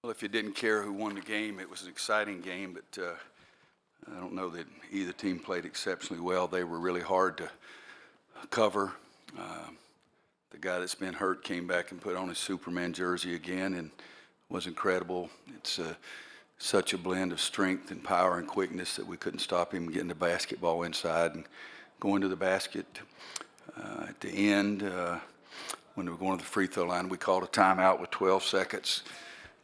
Well, if you didn't care who won the game, it was an exciting game, but I don't know that either team played exceptionally well. They were really hard to cover. The guy that's been hurt came back and put on his Superman jersey again and was incredible. It's such a blend of strength and power and quickness that we couldn't stop him getting the basketball inside and going to the basket. At the end, when we were going to the free throw line, we called a timeout with 12 seconds.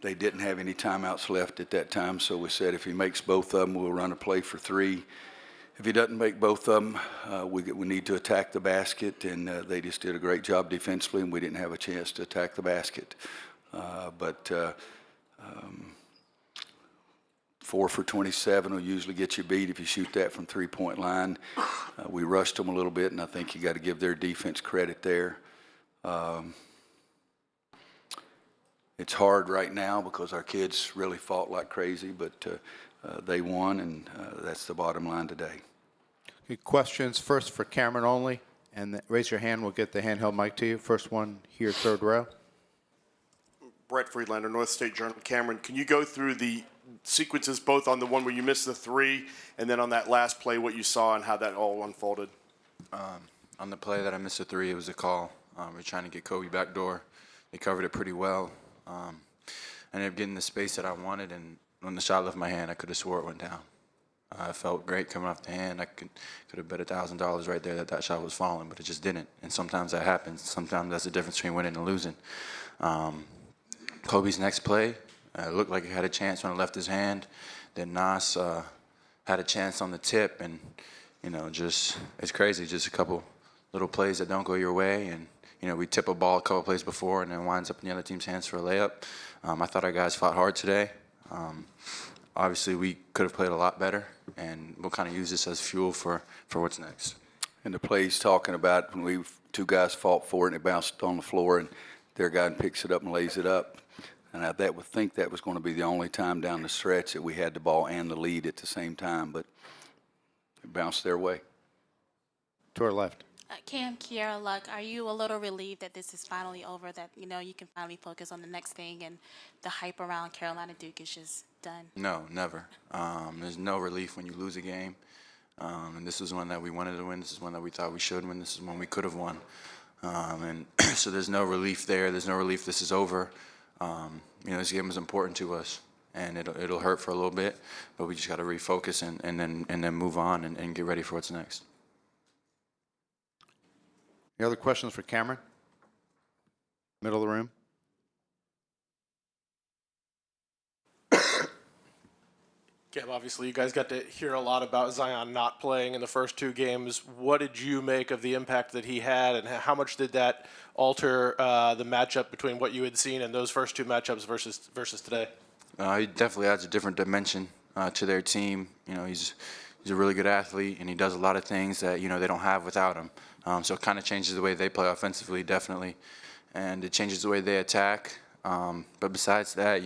They didn't have any timeouts left at that time, so we said if he makes both of them, we'll run a play for three. If he doesn't make both of them, we need to attack the basket, and they just did a great job defensively, and we didn't have a chance to attack the basket. 4 for 27 will usually get you beat if you shoot that from three-point line. We rushed them a little bit, and I think you got to give their defense credit there. It's hard right now because our kids really fought like crazy, but they won, and that's the bottom line today. Okay, questions first for Cameron only, and raise your hand. We'll get the handheld mic to you. First one here, third row. Brett Friedlander, North State Journal. Cameron, can you go through the sequences, both on the one where you missed the three and then on that last play, what you saw and how that all unfolded? On the play that I missed the three, it was a call. We're trying to get Kobe backdoor. They covered it pretty well. I ended up getting the space that I wanted, and when the shot left my hand, I could have swore it went down. It felt great coming off the hand. I could have bet $1,000 right there that shot was falling, but it just didn't. And sometimes that happens. Sometimes that's the difference between winning and losing. Kobe's next play, looked like he had a chance when it left his hand. Then Nas had a chance on the tip, and just it's crazy. Just a couple little plays that don't go your way, and we tip a ball a couple plays before, and then winds up in the other team's hands for a layup. I thought our guys fought hard today. Obviously, we could have played a lot better, and we'll kind of use this as fuel for what's next. And the play he's talking about, when two guys fought for it and it bounced on the floor, and their guy picks it up and lays it up. And I would think that was going to be the only time down the stretch that we had the ball and the lead at the same time, but it bounced their way. To our left. Cam, Kiara Luck, are you a little relieved that this is finally over, that you can finally focus on the next thing and the hype around Carolina Duke is just done? No, never. There's no relief when you lose a game. And this is one that we wanted to win. This is one that we thought we should win. This is one we could have won. And so there's no relief there. There's no relief this is over. This game is important to us, and it'll hurt for a little bit, but we just got to refocus and then move on and get ready for what's next. Any other questions for Cameron? Middle of the room. Cam, obviously you guys got to hear a lot about Zion not playing in the first two games. What did you make of the impact that he had, and how much did that alter the matchup between what you had seen in those first two matchups versus today? He definitely adds a different dimension to their team. He's a really good athlete, and he does a lot of things that they don't have without him. So it kind of changes the way they play offensively, definitely, and it changes the way they attack. But besides that,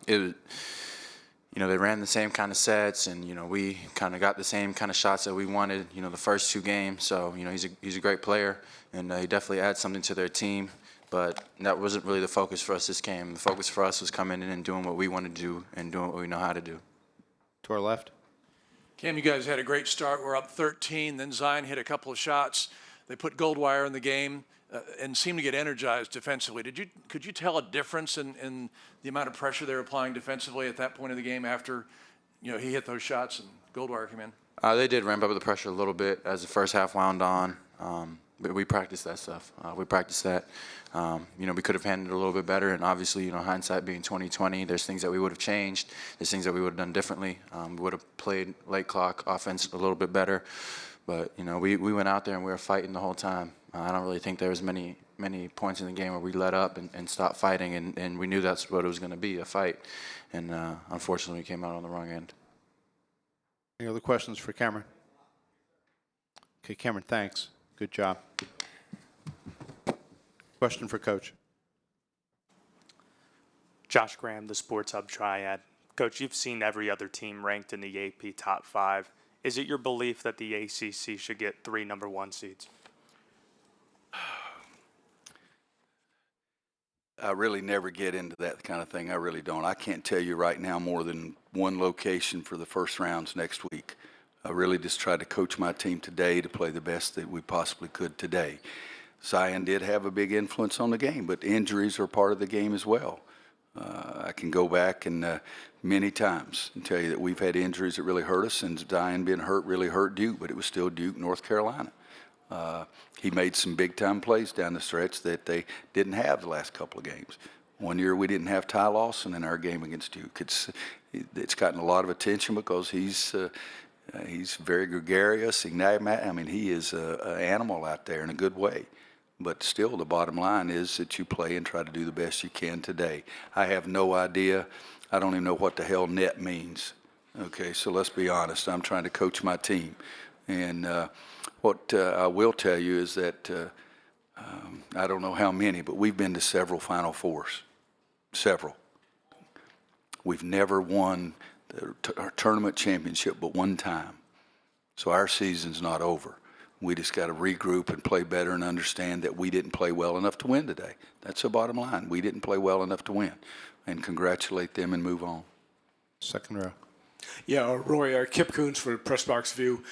they ran the same kind of sets, and we kind of got the same kind of shots that we wanted. The first two games. So he's a great player, and he definitely adds something to their team. But that wasn't really the focus for us this game. The focus for us was coming in and doing what we wanted to do and doing what we know how to do. To our left. Cam, you guys had a great start. We're up 13. Then Zion hit a couple of shots. They put Goldwire in the game and seemed to get energized defensively. Could you tell a difference in the amount of pressure they were applying defensively at that point of the game after he hit those shots and Goldwire came in? They did ramp up the pressure a little bit as the first half wound on. But we practiced that stuff. We practiced that. We could have handled it a little bit better, and obviously, hindsight being 20/20, there's things that we would have changed. There's things that we would have done differently. We would have played late clock offense a little bit better. But we went out there and we were fighting the whole time. I don't really think there was many points in the game where we let up and stopped fighting, and we knew that's what it was going to be, a fight. And unfortunately, we came out on the wrong end. Any other questions for Cameron? Okay, Cameron, thanks. Good job. Question for Coach. Josh Graham, the Sports Hub Triad. Coach, you've seen every other team ranked in the AP top 5. Is it your belief that the ACC should get 3 number 1 seeds? I really never get into that kind of thing. I really don't. I can't tell you right now more than one location for the first rounds next week. I really just tried to coach my team today to play the best that we possibly could today. Zion did have a big influence on the game, but injuries are part of the game as well. I can go back and many times and tell you that we've had injuries that really hurt us, and Zion being hurt really hurt Duke, but it was still Duke, North Carolina. He made some big-time plays down the stretch that they didn't have the last couple of games. One year we didn't have Ty Lawson in our game against Duke. It's gotten a lot of attention because he's very gregarious. I mean, he is an animal out there in a good way. But still, the bottom line is that you play and try to do the best you can today. I have no idea. I don't even know what the hell net means. Okay, so let's be honest. I'm trying to coach my team. And what I will tell you is that I don't know how many, but we've been to several Final Fours. Several. We've never won our tournament championship but one time. So our season's not over. We just got to regroup and play better and understand that we didn't play well enough to win today. That's the bottom line. We didn't play well enough to win. And congratulate them and move on. Second row. Yeah, Roy, Kip Coons for Press Box View.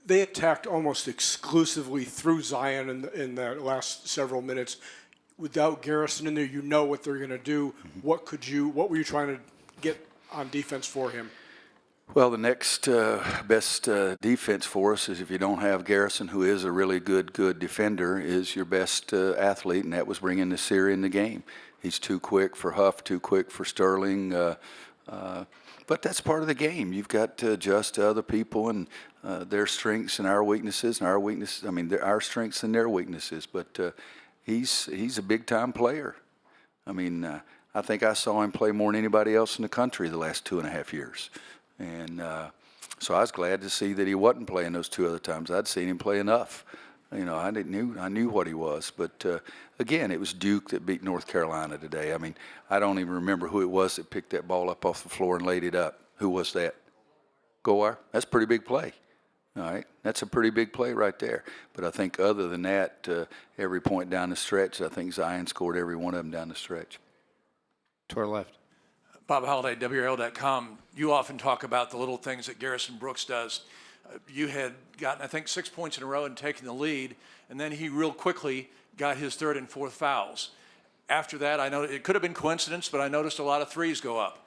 They attacked almost exclusively through Zion in the last several minutes. Without Garrison in there, you know what they're going to do. What were you trying to get on defense for him? Well, the next best defense for us is if you don't have Garrison, who is a really good defender, is your best athlete, and that was bringing the Nasir in the game. He's too quick for Huff, too quick for Sterling. But that's part of the game. You've got to adjust to other people and their strengths and our weaknesses, and our strengths and their weaknesses. But he's a big-time player. I mean, I think I saw him play more than anybody else in the country the last 2.5 years. And so I was glad to see that he wasn't playing those two other times. I'd seen him play enough. You know, I knew what he was. But, again, it was Duke that beat North Carolina today. I mean, I don't even remember who it was that picked that ball up off the floor and laid it up. Who was that? Goar? That's a pretty big play. All right, that's a pretty big play right there. But I think other than that, every point down the stretch, I think Zion scored every one of them down the stretch. To our left. Bob Halliday, WRL.com. You often talk about the little things that Garrison Brooks does. You had gotten, I think, 6 points in a row and taken the lead, and then he real quickly got his third and fourth fouls. After that, I know it could have been coincidence, but I noticed a lot of threes go up,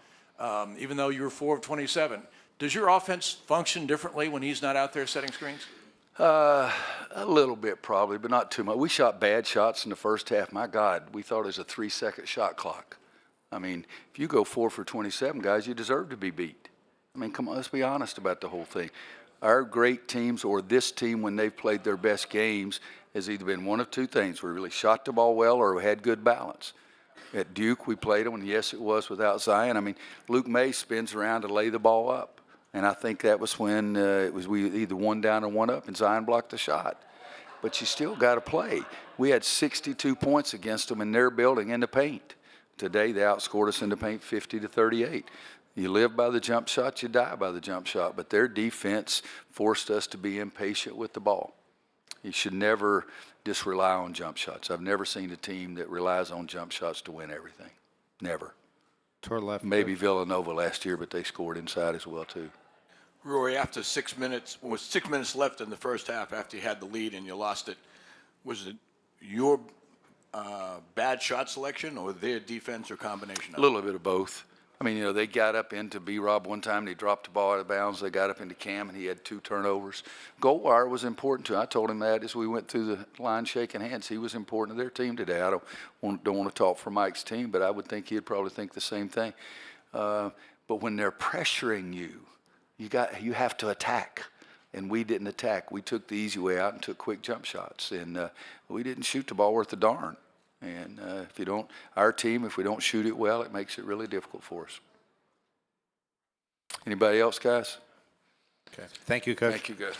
even though you were 4 of 27. Does your offense function differently when he's not out there setting screens? A little bit probably, but not too much. We shot bad shots in the first half. My God, we thought it was a 3-second shot clock. I mean, if you go 4 for 27, guys, you deserve to be beat. I mean, come on, let's be honest about the whole thing. Our great teams, or this team, when they've played their best games, has either been one of two things. We really shot the ball well or we had good balance. At Duke, we played them, and yes, it was without Zion. I mean, Luke May spins around to lay the ball up. And I think that was when we either one down or one up, and Zion blocked the shot. But you still got to play. We had 62 points against them in their building in the paint. Today, they outscored us in the paint 50-38. You live by the jump shot, you die by the jump shot. But their defense forced us to be impatient with the ball. You should never just rely on jump shots. I've never seen a team that relies on jump shots to win everything. Never. To our left. Maybe Villanova last year, but they scored inside as well, too. Rory, after 6 minutes, with 6 minutes left in the first half, after you had the lead and you lost it, was it your bad shot selection or their defense or combination of A little bit of both. I mean, you know, they got up into B-Rob one time. They dropped the ball out of bounds. They got up into Cam, and he had 2 turnovers. Goldwire was important, too. I told him that as we went through the line shaking hands. He was important to their team today. I don't want to talk for Mike's team, but I would think he'd probably think the same thing. But when they're pressuring you, you have to attack. And we didn't attack. We took the easy way out and took quick jump shots. And we didn't shoot the ball worth a darn. And our team, if we don't shoot it well, it makes it really difficult for us. Anybody else, guys? Okay. Thank you, Coach. Thank you, guys.